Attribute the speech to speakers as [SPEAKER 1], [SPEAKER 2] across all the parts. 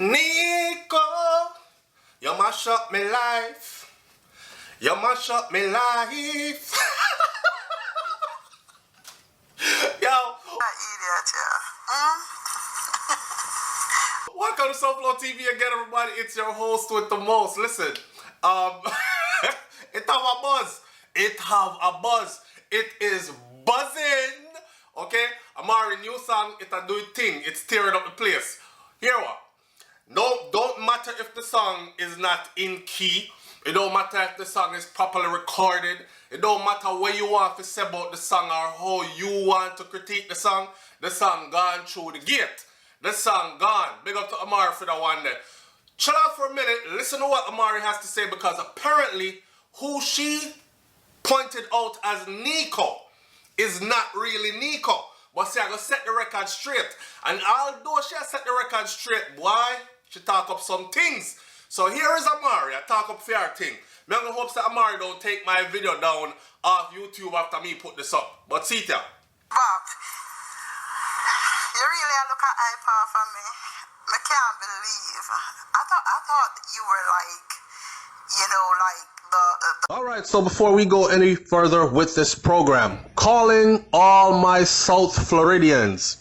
[SPEAKER 1] Nico, you mash up me life. You mash up me life. Yo.
[SPEAKER 2] Idiot, yeah.
[SPEAKER 1] Welcome to SouFLoTV again, everybody. It's your host with the most. Listen, it have a buzz. It have a buzz. It is buzzing. Okay? Amari, new song, it a do it thing. It's tearing up the place. Here what? No, don't matter if the song is not in key. It don't matter if the song is properly recorded. It don't matter what you want to say about the song or how you want to critique the song. The song gone through the gate. The song gone. Big up to Amari for that one there. Chill out for a minute. Listen to what Amari has to say, because apparently who she pointed out as Nico is not really Nico. But see, I go set the record straight. And although she has set the record straight, boy, she talk up some things. So here is Amari. I talk up fair thing. Me gonna hope that Amari don't take my video down off YouTube after me put this up. But see ya.
[SPEAKER 2] Bob, you really look at iPod for me. I can't believe. I thought you were like, you know, like the
[SPEAKER 1] Alright, so before we go any further with this program, calling all my South Floridians,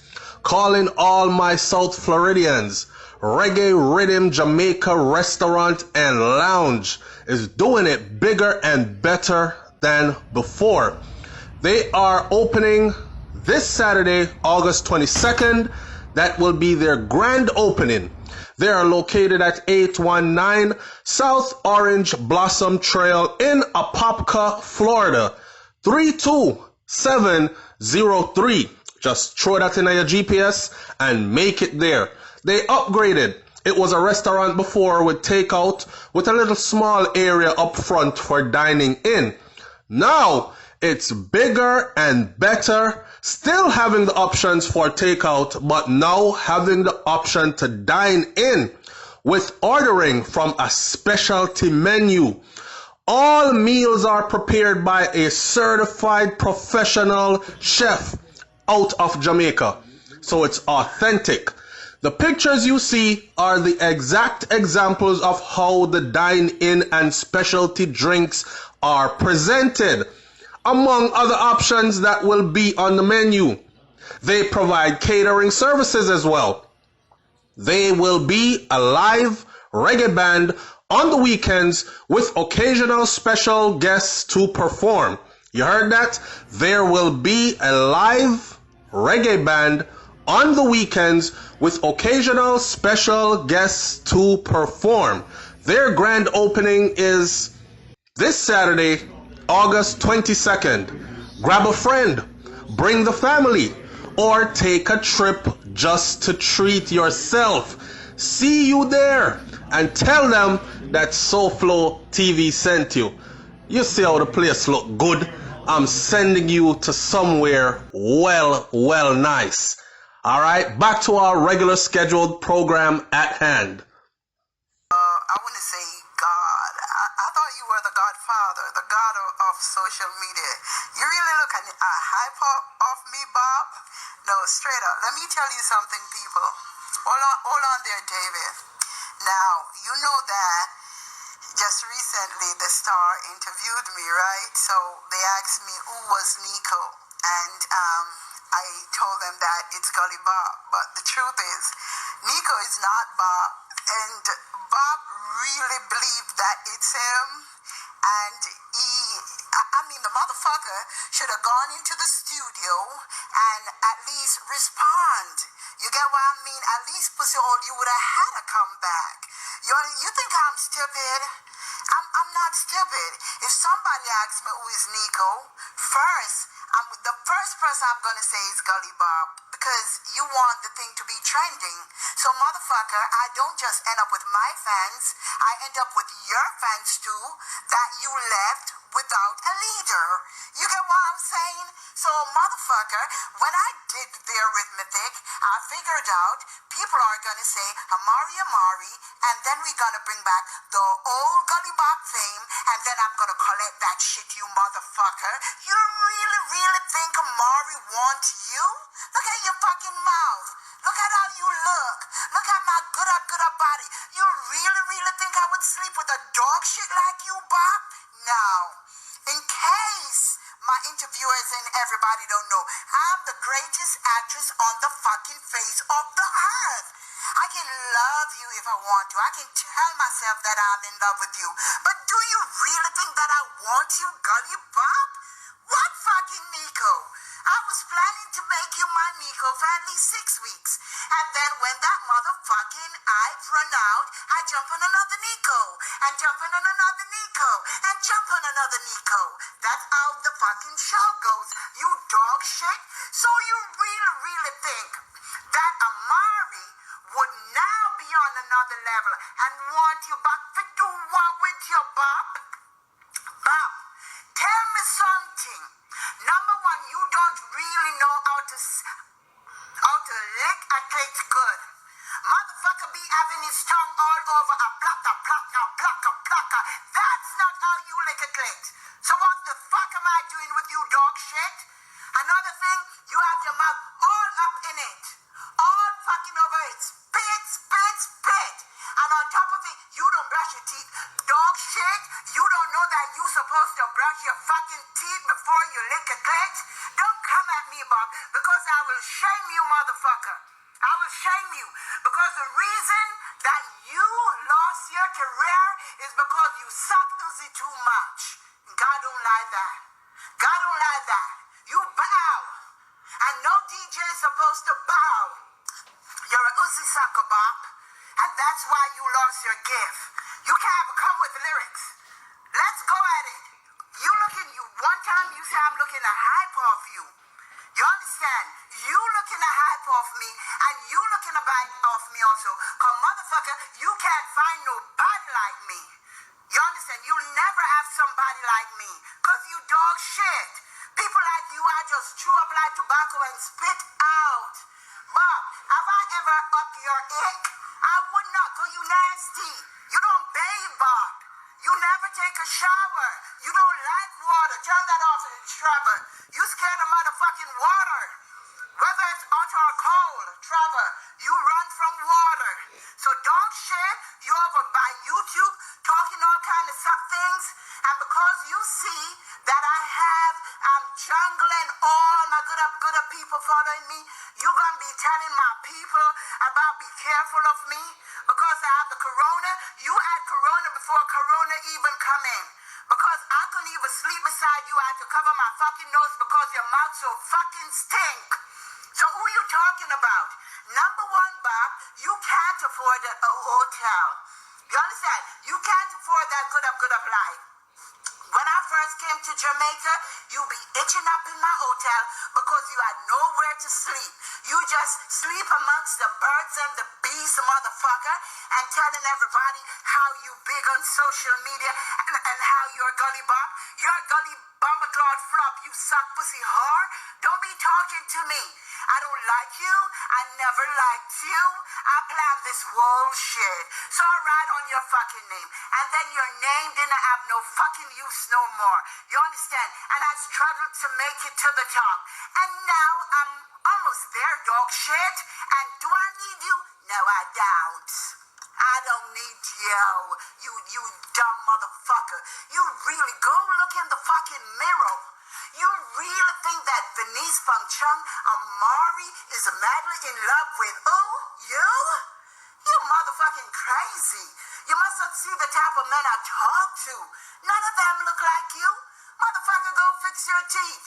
[SPEAKER 1] Reggae Rhythm Jamaica Restaurant and Lounge is doing it bigger and better than before. They are opening this Saturday, August 22nd. That will be their grand opening. They are located at 819 South Orange Blossom Trail in Apopka, Florida, 32703. Just throw that in your GPS and make it there. They upgraded. It was a restaurant before with takeout with a little small area up front for dining in. Now it's bigger and better, still having the options for takeout, but now having the option to dine in with ordering from a specialty menu. All meals are prepared by a certified professional chef out of Jamaica, so it's authentic. The pictures you see are the exact examples of how the dine-in and specialty drinks are presented, among other options that will be on the menu. They provide catering services as well. They will be a live reggae band on the weekends with occasional special guests to perform. You heard that? There will be a live reggae band on the weekends with occasional special guests to perform. Their grand opening is this Saturday, August 22nd. Grab a friend, bring the family, or take a trip just to treat yourself. See you there and tell them that SouFLoTV sent you. You see how the place look good? I'm sending you to somewhere well nice. All right, back to our regular scheduled program at hand.
[SPEAKER 2] I want to say God. I thought you were the Godfather, the God of social media. You really look at hype off me, Bob? No, straight up. Let me tell you something, people. Hold on there, David. Now, you know that just recently the Star interviewed me, right? So they asked me who was Nico, and I told them that it's Gully Bob. But the truth is, Nico is not Bob, and Bob really believed that it's him. And the motherfucker should have gone into the studio and at least respond. You get what I mean? At least pussy hole, you would have had a comeback. You think I'm stupid? I'm not stupid. If somebody asks me who is Nico, the first person I'm gonna say is Gully Bob, because you want the thing to be trending. So motherfucker, I don't just end up with my fans, I end up with your fans too, that you left without a leader. You get what I'm saying? So motherfucker, when I did the arithmetic, I figured out people are gonna say Amari, and then we're gonna bring back the old Gully Bob fame, and then I'm gonna collect that shit, you motherfucker. You really think Amari wants you? Look at your fucking mouth. Look at how you look. Look at my good up body. You really think I would sleep with a dog shit like you, Bob? No. In case my interviewers and everybody don't know, I'm the greatest actress on the fucking face of the earth. I can love you if I want to. I can tell myself that I'm in love with you. But do you really think that I want you, Gully Bob? What fucking Nico? I was planning to make you my Nico for at least 6 weeks. And then when that motherfucking I've run out, I jump on another Nico. And jump on another Nico. And jump on another Nico. That's how the fucking show goes. You dog shit. So you really think that Amari would now be on another level and want you back to do what with your Bob? Bob, tell me something. Number one, you don't really know how to lick a clit good. Motherfucker be having his tongue all over a plaka. That's not how you lick a clit. So what the fuck am I doing with you, dog shit? Another thing, you have your mouth all up in it. All fucking over it. Spit. And on top of it, you don't brush your teeth. Dog shit, you don't know that you supposed to brush your fucking teeth before you lick a clit? Don't come at me, Bob, because I will shame you, motherfucker. I will shame you. Because the reason that you lost your career is because you sucked Uzi too much. God don't like that. God don't like that. You bow. And no DJ is supposed to bow. You're a Uzi sucker, Bob. And that's why you lost your gift. You can't come with lyrics. Let's go at it. One time you say I'm looking to hype off you. You understand? You looking to hype off me, and you looking to bite off me also. Cause motherfucker, you can't find nobody like me. You understand? You'll never have somebody like me. Cause you dog shit. People like you, I just chew up like tobacco and spit out. Bob, have I ever up your ick? I would not, cause you nasty. You don't bathe, Bob. You never take a shower. You don't like water. Turn that off in the Trevor. You scared of motherfucking water. Whether it's hot or cold, Trevor, you run from water. So dog shit, you over by YouTube talking all kind of things. And because you see that I have jungle and all my good up people following me, you gonna be telling my people about be careful of me because I have the corona. You had corona before corona even come in. Because I couldn't even sleep beside you. I had to cover my fucking nose because your mouth so fucking stink. So who you talking about? Number one, Bob, you can't afford a hotel. You understand? You can't afford that good up life. When I first came to Jamaica, you be itching up in my hotel because you had nowhere to sleep. You just sleep amongst the birds and the bees, motherfucker, and telling everybody how you big on social media and how you're gully Bob. You're a gully bomber cloud flop, you suck pussy whore. Don't be talking to me. I don't like you. I never liked you. I planned this whole shit. So I write on your fucking name. And then your name didn't have no fucking use no more. You understand? And I struggled to make it to the top. And now I'm almost there, dog shit. And do I need you? No, I don't. I don't need you. You dumb motherfucker. You really go look in the fucking mirror. You really think that Venice from Chung Amari is madly in love with you? You motherfucking crazy. You must not see the type of men I talk to. None of them look like you. Motherfucker, go fix your teeth.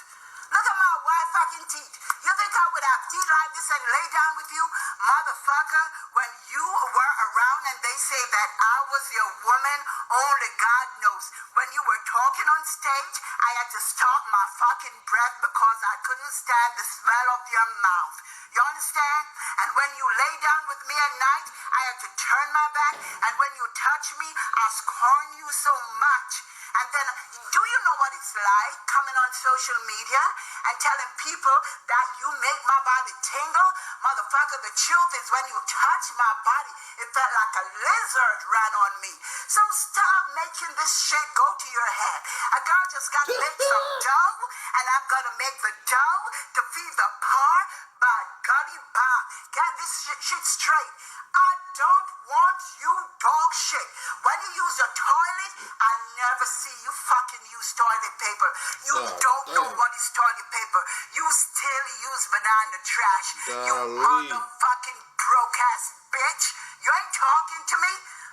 [SPEAKER 2] Look at my white fucking teeth. You think I would have teeth like this and lay down with you? Motherfucker, when you were around and they say that I was your woman, only God knows. When you were talking on stage, I had to stop my fucking breath because I couldn't stand the smell of your mouth. You understand? And when you lay down with me at night, I had to turn my back. And when you touch me, I scorn you so much. And then, do you know what it's like coming on social media and telling people that you make my body tingle? Motherfucker, the truth is when you touch my body, it felt like a lizard ran on me. So stop making this shit go to your head. A girl just got to make some dough, and I'm going to make the dough to feed the poor. But golly, Bob, get this shit straight. I don't want you, dog shit. When you use your toilet, I never see you fucking use toilet paper. You don't know what is toilet paper. You still use banana trash. You motherfucking broke ass bitch. You ain't talking to me?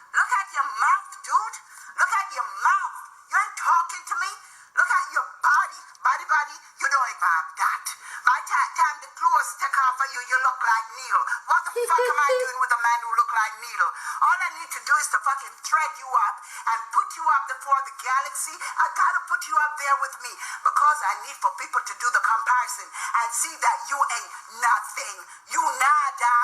[SPEAKER 2] Look at your mouth, dude. Look at your mouth. You ain't talking to me? Look at your body. Body. You don't even have that. By the time the clothes take off of you, you look like Neil. What the fuck am I doing with a man who look like Neil? All I need to do is to fucking thread you up and put you up before the galaxy. I gotta put you up there with me because I need for people to do the comparison and see that you ain't nothing. You nada.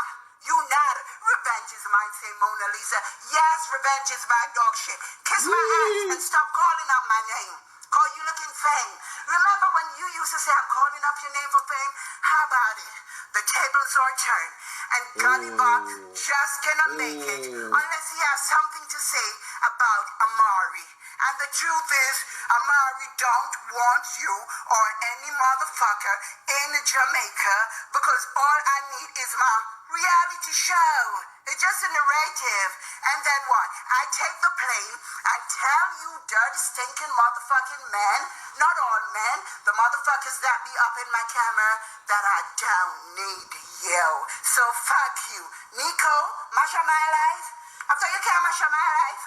[SPEAKER 2] You nada. Revenge is mine, say Mona Lisa. Yes, revenge is my dog shit. Kiss my ass and stop calling out my name. Call you looking fame. Remember when you used to say I'm calling up your name for fame? How about it? The tables are turned and Gollybop just cannot make it unless he has something to say about Amari. And the truth is, Amari don't want you or any motherfucker in Jamaica because all I need is my reality show. It's just a narrative. And then what? I take the plane and tell you dirty stinking motherfucking men, not all men, the motherfuckers that be up in my camera, that I don't need you. So fuck you. Nico, mash up my life. After you can't mash up my life.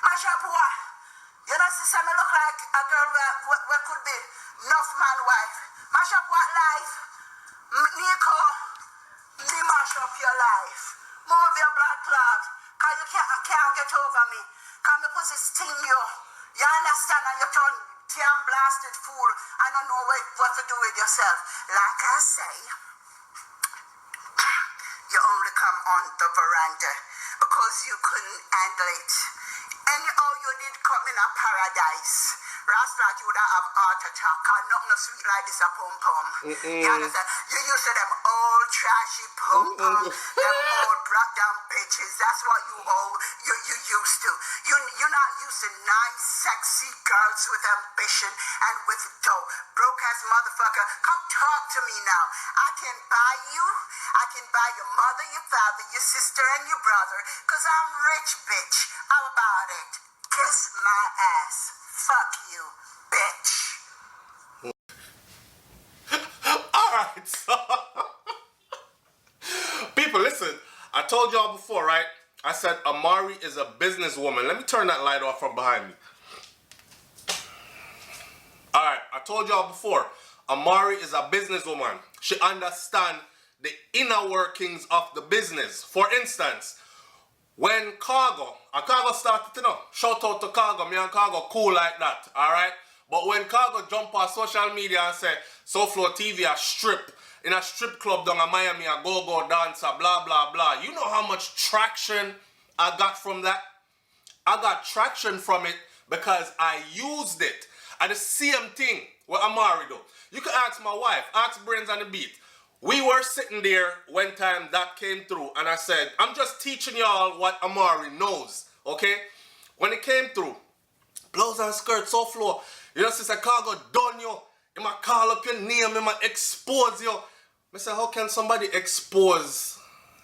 [SPEAKER 2] Mash up what? You know, sister, me look like a girl where could be enough man wife. Mash up what life? Nico, me mash up your life. Move your blood clot. Cause you can't get over me. Cause me pussy sting you. You understand? And you turn damn blasted fool. I don't know what to do with yourself. Like I say, you only come on the veranda because you couldn't handle it. And all you did come in a paradise. Rasta, you would have heart attack. Cause nothing sweet like this a pom-pom. You understand? You used to them old trashy pom-pom. Them old brought down bitches. That's what you used to. You're not used to nice, sexy girls with ambition and with dough. Broke ass motherfucker. Come talk to me now. I can buy you. I can buy your mother, your father, your sister, and your brother. Cause I'm rich, bitch. How about it? Kiss my ass. Fuck you, bitch.
[SPEAKER 1] Alright, so people, listen. I told y'all before, right? I said Amari is a businesswoman. Let me turn that light off from behind me. Alright, I told y'all before. Amari is a businesswoman. She understands the inner workings of the business. For instance, when Cargo started, you know, shout out to Cargo, me and Cargo cool like that, alright? But when Cargo jump on social media and say, SouFLoTV a strip, in a strip club down in Miami, a go-go dancer, blah, blah, blah. You know how much traction I got from that? I got traction from it because I used it. And the same thing with Amari though. You can ask my wife, ask Brains on the Beat. We were sitting there one time that came through and I said, I'm just teaching y'all what Amari knows, okay? When it came through, blouse and skirt, SouFLo, you know, since I Cargo done you, he might call up your name, he might expose you. I say, how can somebody expose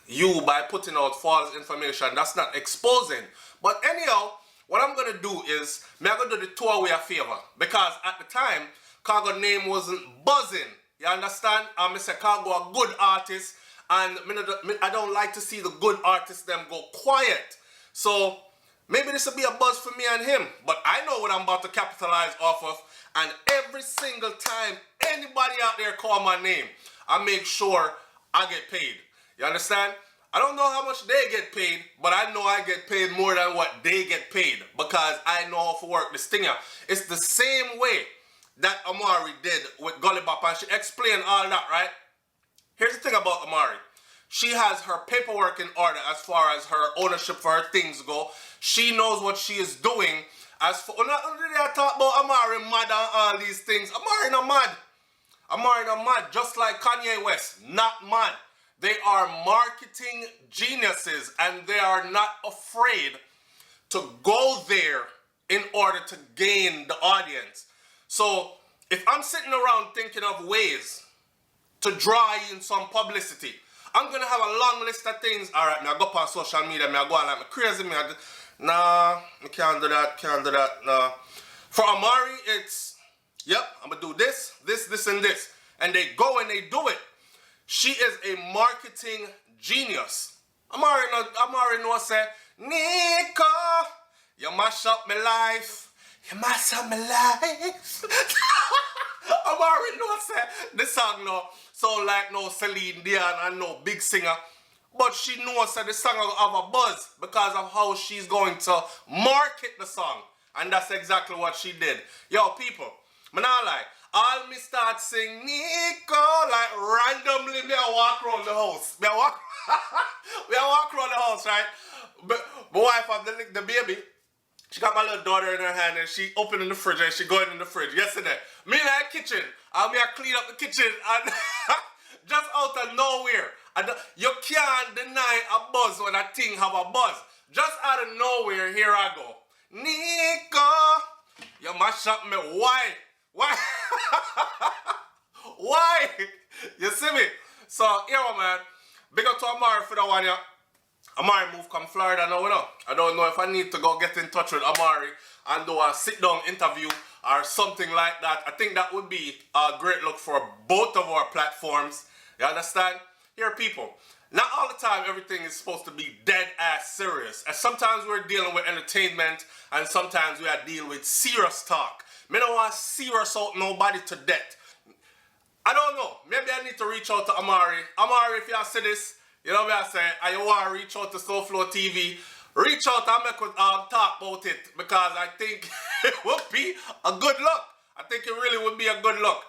[SPEAKER 1] you by putting out false information? That's not exposing. But anyhow, what I'm going to do is, I'm going to do the two away a favor. Because at the time, Cargo name wasn't buzzing. You understand? I say Cargo a good artist, and I don't like to see the good artists them go quiet. So maybe this will be a buzz for me and him. But I know what I'm about to capitalize off of, and every single time anybody out there call my name, I make sure I get paid. You understand? I don't know how much they get paid, but I know I get paid more than what they get paid because I know how to work this thing out. It's the same way that Amari did with Gollybop, and she explained all that, right? Here's the thing about Amari. She has her paperwork in order as far as her ownership for her things go. She knows what she is doing. As for, not only I talk about Amari mad and all these things. Amari not mad. Amari not mad, just like Kanye West, not mad. They are marketing geniuses and they are not afraid to go there in order to gain the audience. So if I'm sitting around thinking of ways to draw in some publicity, I'm gonna have a long list of things. Alright, me I go up on social media, me I go on like me crazy, me I nah, me can't do that, nah. For Amari, it's, yep, I'm gonna do this, and this. And they go and they do it. She is a marketing genius. Amari know say, Nico, you mash up my life. You mash up my life. Amari know say, this song no, so like no Celine Dion and no big singer. But she knows that the song will have a buzz because of how she's going to market the song. And that's exactly what she did. Yo, people, me not lie. All me start sing Nico, like randomly me I walk around the house. Me I walk around the house, right? But my wife have the baby. She got my little daughter in her hand and she opening the fridge and she going in the fridge. Yesterday, me in the kitchen. I clean up the kitchen and just out of nowhere. You can't deny a buzz when a thing have a buzz. Just out of nowhere, here I go. Nico, you mash up me. Why? Why? You see me? So, here man. Big up to Amari for that one, yeah. Amari moved come Florida now, you know. I don't know if I need to go get in touch with Amari and do a sit-down interview or something like that. I think that would be a great look for both of our platforms. You understand? Here, people, not all the time everything is supposed to be dead-ass serious. And sometimes we're dealing with entertainment and sometimes we are dealing with serious talk. Me don't want to serious out nobody to death. I don't know. Maybe I need to reach out to Amari. Amari, if you see this, you know what I say, and you want to reach out to SouFLoTV, reach out and make us talk about it because I think it would be a good look. I think it really would be a good look.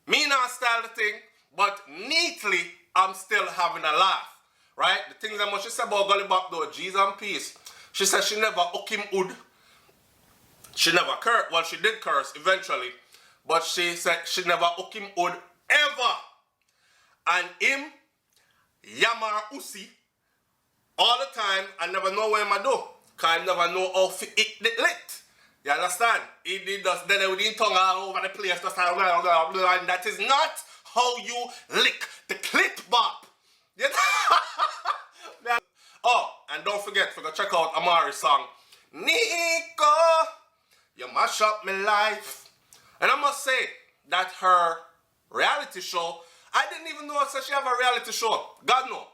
[SPEAKER 1] Me not style the thing, but neatly, I'm still having a laugh, right? The things that she said about Gully Bop though, G's and peace. She said she never hook him wood. She never cursed. Well, she did curse eventually, but she said she never hook him wood ever. And him, Yamar Usi, all the time, I never know what I do. Because I never know how to eat the lit. You understand? He did just then with his tongue all over the place, just blah, blah, blah, blah, and that is not how you lick the clit bop. You know? Oh, and don't forget, check out Amari's song, Nico, you mash up my life. And I must say that her reality show, I didn't even know that she have a reality show. God no.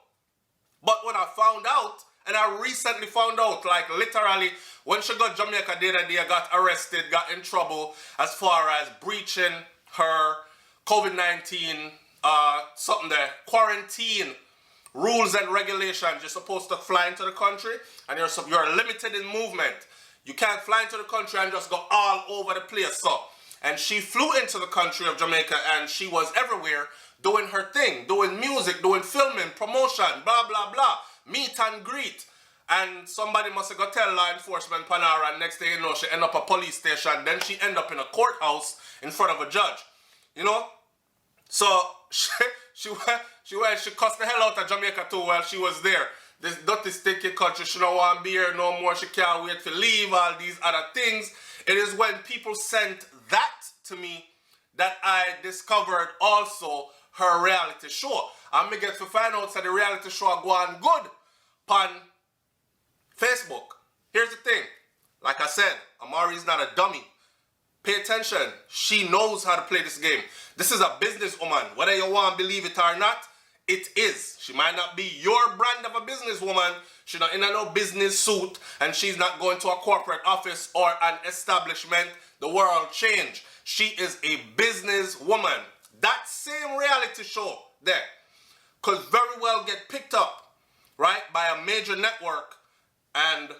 [SPEAKER 1] But when I found out, and I recently found out, like literally, when she got Jamaica the other day, got arrested, got in trouble as far as breaching her COVID-19, something there, quarantine rules and regulations. You're supposed to fly into the country, and you're limited in movement. You can't fly into the country and just go all over the place. So, and she flew into the country of Jamaica, and she was everywhere doing her thing, doing music, doing filming, promotion, blah, blah, blah, meet and greet. And somebody must have got tell law enforcement Panara, and next thing you know, she end up a police station. Then she end up in a courthouse in front of a judge. You know? So, she cussed the hell out of Jamaica too while she was there. This dirty sticky country, she don't want to be here no more, she can't wait to leave, all these other things. It is when people sent that to me that I discovered also her reality show. And me get to find out that the reality show go on good on Facebook. Here's the thing. Like I said, Amari's not a dummy. Pay attention. She knows how to play this game. This is a businesswoman. Whether you want to believe it or not, it is. She might not be your brand of a businesswoman. She's not in a no business suit, and she's not going to a corporate office or an establishment. The world changed. She is a businesswoman. That same reality show there could very well get picked up, right, by a major network and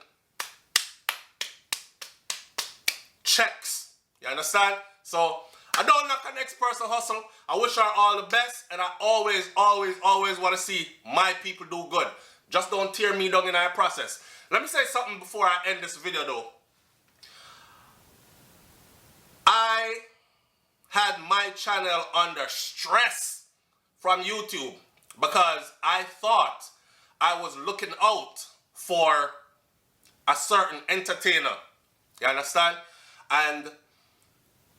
[SPEAKER 1] checks. You understand? So, I don't knock a next person hustle. I wish her all the best, and I always want to see my people do good. Just don't tear me down in our process. Let me say something before I end this video though. I had my channel under stress from YouTube because I thought I was looking out for a certain entertainer. You understand? And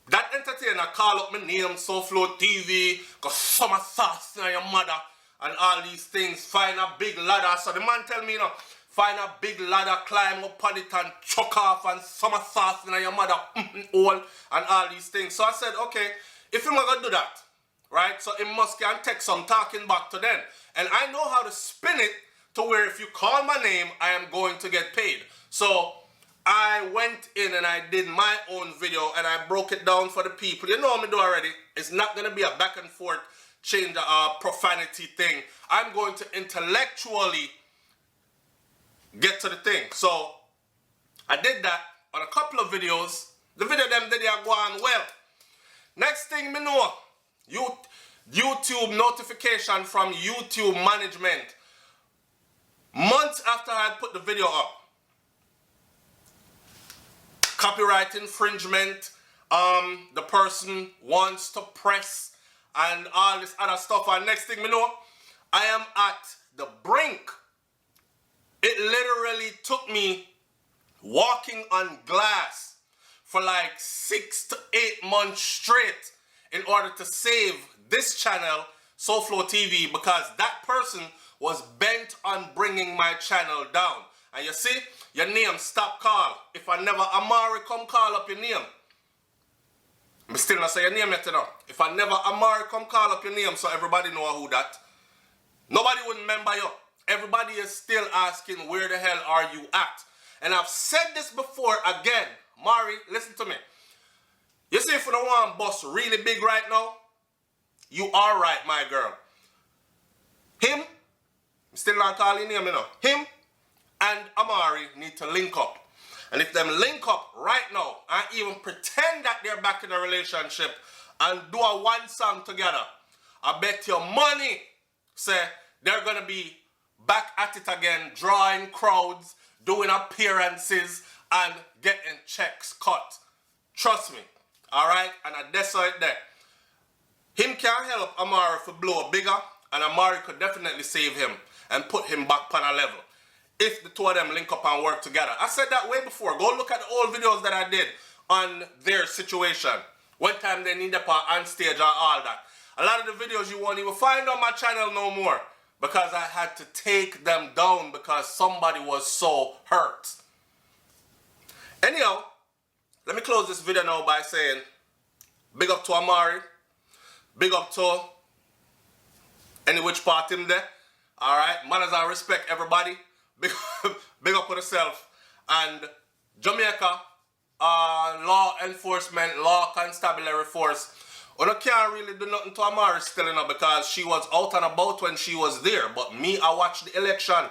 [SPEAKER 1] that entertainer call up my name, SouFLoTV, cause some sauce in your mother. and all these things. Find a big ladder. So the man tell me, you know, find a big ladder, climb up on it and chuck off and somersault in your mother hole and all these things. So I said, okay, if you're not going to do that, right, so it must can take some talking back to them. And I know how to spin it to where if you call my name, I am going to get paid. So I went in and I did my own video and I broke it down for the people. You know me do already. It's not going to be a back and forth change profanity thing. I'm going to intellectually get to the thing. So I did that on a couple of videos. The video them did are going well. Next thing me know, YouTube notification from YouTube management. Months after I had put the video up. Copyright infringement, the person wants to press and all this other stuff. And next thing we know, I am at the brink. It literally took me walking on glass for like 6 to 8 months straight in order to save this channel, SouFLoTV, because that person was bent on bringing my channel down. And you see, your name stop call. If I never Amari come call up your name. I'm still not say your name yet, you know. If I never Amari come call up your name so everybody know who that. Nobody would remember you. Everybody is still asking where the hell are you at. And I've said this before again. Mari, listen to me. You see if you don't want boss really big right now, you are right, my girl. Him, I'm still not calling him, you know. Him and Amari need to link up. And if them link up right now and even pretend that they're back in a relationship and do a one song together, I bet your money say they're gonna be back at it again, drawing crowds, doing appearances and getting checks cut. Trust me. Alright? And that's how it there. Him can help Amari to blow bigger, and Amari could definitely save him and put him back on a level if the two of them link up and work together. I said that way before. Go look at the old videos that I did on their situation. One time they need up on stage and all that. A lot of the videos you won't even find on my channel no more because I had to take them down because somebody was so hurt. Anyhow, let me close this video now by saying big up to Amari. Big up to any which part him there. Alright, manners and respect everybody. Big up on yourself. And Jamaica law enforcement, law constabulary force. You can't really do nothing to Amari still, you know, because she was out and about when she was there. But me, I watched the election.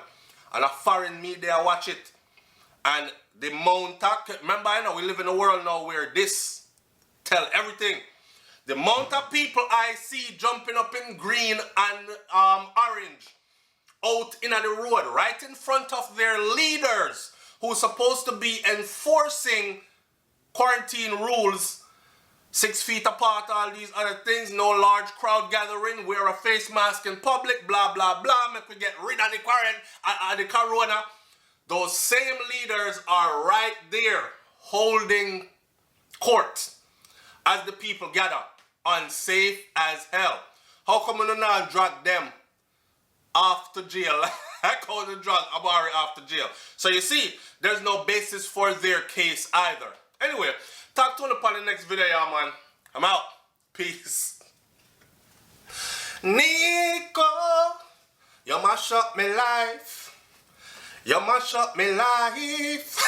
[SPEAKER 1] And a foreign media watch it. And the amount of, remember, I know we live in a world now where this tell everything. The amount of people I see jumping up in green and orange out in the road right in front of their leaders who's supposed to be enforcing quarantine rules, 6 feet apart, all these other things, no large crowd gathering, wear a face mask in public, blah, blah, blah, make we get rid of the quarantine, the corona. Those same leaders are right there holding court as the people gather, unsafe as hell. How come we don't now drag them off to jail? Like how they drag Amari off to jail. So you see, there's no basis for their case either. Anyway, talk to you upon the next video, y'all, man. I'm out. Peace. Nico, you mash up my life. You mash up my life.